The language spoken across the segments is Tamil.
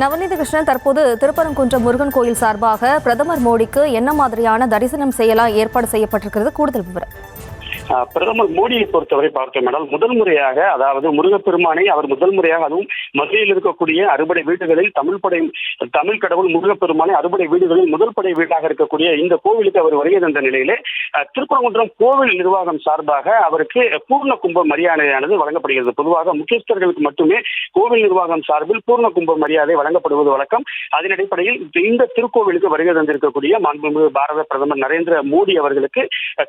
நவநீத கிருஷ்ணன், தற்போது திருப்பரங்குன்றம் முருகன் கோயில் சார்பாக பிரதமர் மோடிக்கு என்ன மாதிரியான தரிசனம் செய்யலாம் ஏற்பாடு செய்யப்பட்டிருக்கிறது? கூடுதல் விவரம். பிரதமர் மோடியை பொறுத்தவரை பார்த்தோம் என்றால் முதல் முறையாக, அதாவது முருகப்பெருமானை அவர் முதல் முறையாக, அதுவும் மதுரையில் இருக்கக்கூடிய அறுபடை வீடுகளில் தமிழ் கடவுள் முருகப்பெருமானை அறுபடை வீடுகளில் முதல் படை வீடாக இருக்கக்கூடிய இந்த கோவிலுக்கு அவர் வருகை தந்த நிலையிலே திருப்பரங்குன்றம் கோவில் நிர்வாகம் சார்பாக அவருக்கு பூர்ண கும்ப மரியாதையானது வழங்கப்படுகிறது. பொதுவாக முக்கியஸ்தர்களுக்கு மட்டுமே கோவில் நிர்வாகம் சார்பில் பூர்ண கும்ப மரியாதை வழங்கப்படுவது வழக்கம். அதன் அடிப்படையில் இந்த திருக்கோவிலுக்கு வருகை தந்திருக்கக்கூடிய மாண்புமிகு பாரத பிரதமர் நரேந்திர மோடி அவர்களுக்கு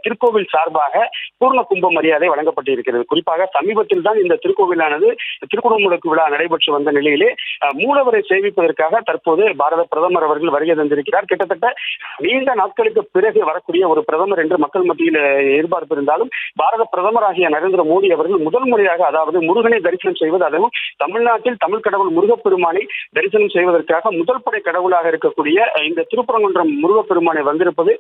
திருக்கோவில் சார்பாக பூர்ண கும்ப மரியாதை வழங்கப்பட்டிருக்கிறது. குறிப்பாக சமீபத்தில் தான் இந்த திருக்கோவிலானது திருக்குடமுழுக்கு விழா நடைபெற்று வந்த நிலையிலே மூலவரை சேவிப்பதற்காக தற்போது பாரத பிரதமர் அவர்கள் வருகை தந்திருக்கிறார். கிட்டத்தட்ட நீண்ட நாட்களுக்கு பிறகு வரக்கூடிய ஒரு பிரதமர் என்று மக்கள் மத்தியில் எதிர்பார்ப்பு இருந்தாலும் பாரத பிரதமராகிய நரேந்திர மோடி அவர்கள் முதல் முறையாக, அதாவது முருகனை தரிசனம் செய்வது, அதுவும் தமிழ்நாட்டில் தமிழ் கடவுள் முருகப்பெருமானை தரிசனம் செய்வதற்காக முதல் படை கடவுளாக இருக்கக்கூடிய இந்த திருப்பரங்குன்றம் முருகப்பெருமானை வந்திருப்பது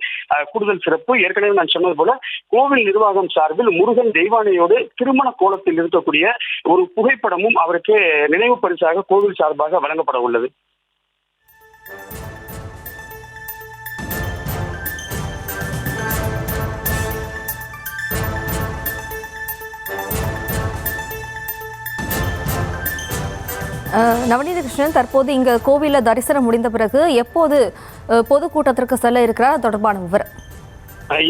கூடுதல் சிறப்பு. ஏற்கனவே நான் சொன்னது போல கோவில் நிர்வாகம் சார்பில் முருகன் தெய்வானையோடு திருமண கோலத்தில் இருக்கக்கூடிய ஒரு புகைப்படமும் அவருக்கு நினைவு பரிசாக கோவில் சார்பாக வழங்கப்பட உள்ளது. நவநீத கிருஷ்ணன், தற்போது இங்க கோவில தரிசனம் முடிந்த பிறகு எப்போது பொதுக்கூட்டத்திற்கு செல்ல இருக்கிறார் தொடர்பான விவரம்.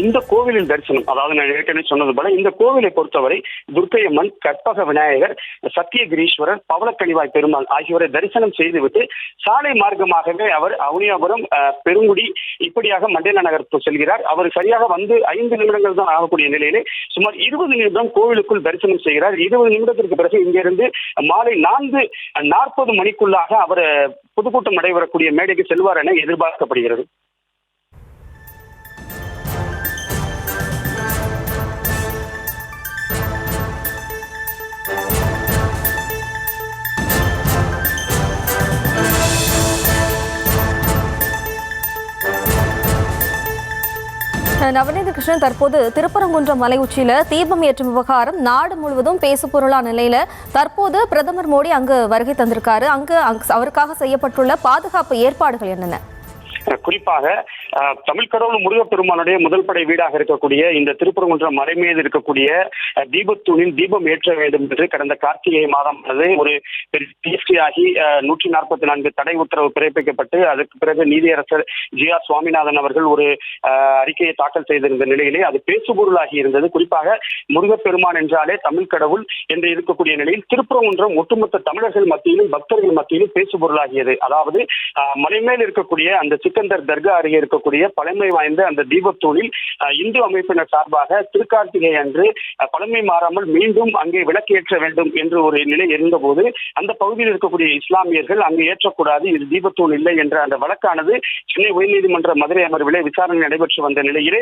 இந்த கோவிலில் தரிசனம், அதாவது நான் ஏற்கனவே சொன்னது போல இந்த கோவிலை பொறுத்தவரை துர்க்கையம்மன், கற்பக விநாயகர், சத்தியகிரீஸ்வரர், பவளக்கணிவாய் பெருமாள் ஆகியோரை தரிசனம் செய்துவிட்டு சாலை மார்க்கமாகவே அவர் அவனியாபுரம், பெருங்குடி இப்படியாக மண்டேல நகருக்கு செல்கிறார். அவர் சரியாக வந்து 5 நிமிடங்கள் தான் ஆகக்கூடிய நிலையிலே சுமார் 20 நிமிடம் கோவிலுக்குள் தரிசனம் செய்கிறார். 20 நிமிடத்திற்கு பிறகு இங்கிருந்து மாலை 4:40 மணிக்குள்ளாக அவர் பொதுக்கூட்டம் நடைபெறக்கூடிய மேடைக்கு செல்வார் என எதிர்பார்க்கப்படுகிறது. நவநீத கிருஷ்ணன், தற்போது திருப்பரங்குன்றம் மலை உச்சியில தீபம் ஏற்றும் விவகாரம் நாடு முழுவதும் பேசுபொருளான நிலையில தற்போது பிரதமர் மோடி அங்கு வருகை தந்திருக்காரு. அங்கு அவருக்காக செய்யப்பட்டுள்ள பாதுகாப்பு ஏற்பாடுகள் என்னென்ன? குறிப்பாக தமிழ் கடவுள் முருகப்பெருமானுடைய முதல் படை வீடாக இருக்கக்கூடிய இந்த திருப்பரங்குன்றம் மலை மீது இருக்கக்கூடிய தீபத்தூணில் தீபம் ஏற்ற வேண்டும் என்று கடந்த கார்த்திகை மாதம் ஒரு பேசியாகி 144 தடை உத்தரவு பிறப்பிக்கப்பட்டு அதற்கு பிறகு நீதியரசர் ஜி.ஆர். சுவாமிநாதன் அவர்கள் ஒரு அறிக்கையை தாக்கல் செய்திருந்த நிலையிலே அது பேசுபொருளாகி இருந்தது. குறிப்பாக முருகப்பெருமான் என்றாலே தமிழ் கடவுள் என்று இருக்கக்கூடிய நிலையில் திருப்பரங்குன்றம் ஒட்டுமொத்த தமிழர்கள் மத்தியிலும் பக்தர்கள் மத்தியிலும் பேசுபொருளாகியது. அதாவது மலைமேல் இருக்கக்கூடிய அந்த சிக்கந்தர் தர்கா அருகே இருக்கக்கூடிய பழமை வாய்ந்த அந்த தீபத்தூணில் இந்து அமைப்பினர் சார்பாக திருக்கார்த்திகை அன்று பழமை மாறாமல் மீண்டும் அங்கே விளக்கேற்ற வேண்டும் என்று ஒரு நிலை இருந்தபோது அந்த பகுதியில் இருக்கக்கூடிய இஸ்லாமியர்கள் அங்கு ஏற்றக்கூடாது, இது தீபத்தூண் இல்லை என்ற அந்த வழக்கானது சென்னை உயர்நீதிமன்ற மதுரை அமர்விலே விசாரணை நடைபெற்று வந்த நிலையிலே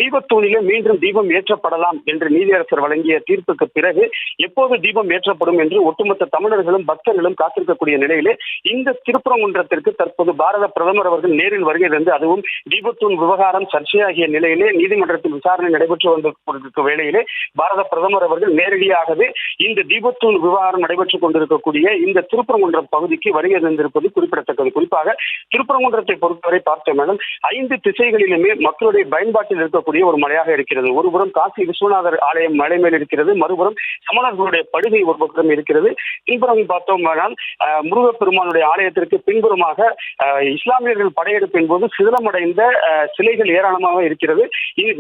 தீபத்தூணிலே மீண்டும் தீபம் ஏற்றப்படலாம் என்று நீதியரசர் வழங்கிய தீர்ப்புக்கு பிறகு எப்போது தீபம் ஏற்றப்படும் என்று ஒட்டுமொத்த தமிழர்களும் பக்தர்களும் காத்திருக்கக்கூடிய நிலையிலே இந்த திருப்பரங்குன்றத்திற்கு தற்போது பாரத பிரதமர் அவர்கள் நேரில் வருகை தந்து, அதுவும் தீபத்தூண் விவகாரம் சர்ச்சையாகிய நிலையிலே நீதிமன்றத்தில் விசாரணை நடைபெற்று வந்த வேளையிலே பாரத பிரதமர் அவர்கள் நேரடியாகவே இந்த தீபத்தூண் விவகாரம் நடைபெற்றுக் கொண்டிருக்கக்கூடிய இந்த திருப்பரங்குன்றம் பகுதிக்கு வருகை தந்திருப்பது குறிப்பிடத்தக்கது. குறிப்பாக திருப்பரங்குன்றத்தை பொறுத்தவரை பார்த்தோம் 5 திசைகளிலுமே மக்களுடைய பயன்பாட்டில் இருக்கக்கூடிய ஒரு மலையாக இருக்கிறது. ஒருபுறம் காசி விஸ்வநாதர் ஆலயம் மலை மேல் இருக்கிறது, மறுபுறம் சமணர்களுடைய படுகை ஒரு பக்கம் இருக்கிறது. பின்புறம் பார்த்தோம் முருகப்பெருமானுடைய ஆலயத்திற்கு பின்புறமாக இஸ்லாமியர்கள் படையெடுப்பின் போது சிதிலமடைந்த சிலைகள் ஏராளமாக இருக்கிறது.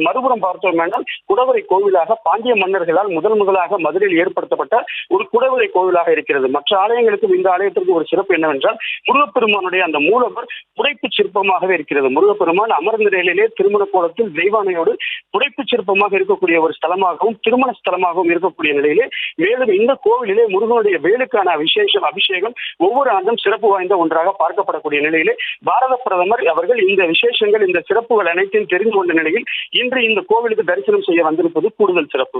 மறுபுறம் பார்த்தோம் என்றால் குடவரை கோவிலாக பாண்டிய மன்னர்களால் முதலாக மதுரையில் ஏற்படுத்தப்பட்ட ஒரு குடவரை கோவிலாக இருக்கிறது. மற்ற ஆலயங்களுக்கும் இந்த ஆலயத்திற்கு ஒரு சிறப்பு என்னவென்றால் முருகப்பெருமானுடைய அந்த மூலவர் புடைப்பு சிற்பமாகவே இருக்கிறது. முருகப்பெருமான் அமர்ந்த நிலையிலே திருமண கோலத்தில் தெய்வானையோடு புடைப்பு சிற்பமாக இருக்கக்கூடிய ஒரு ஸ்தலமாகவும் திருமண ஸ்தலமாகவும் இருக்கக்கூடிய நிலையிலே மேலும் இந்த கோவிலிலே முருகனுடைய வேலுக்கான அபிஷேகம் ஒவ்வொரு ஆண்டும் சிறப்பு வாய்ந்த ஒன்றாக பார்க்கப்படக்கூடிய நிலையிலே பாரத பிரதமர் அவர்கள் இந்த விசேஷங்கள், இந்த சிறப்புகள் அனைத்தையும் தெரிந்து கொண்ட நிலையில் இன்று இந்த கோவிலுக்கு தரிசனம் செய்ய வந்திருப்பது கூடுதல் சிறப்பு.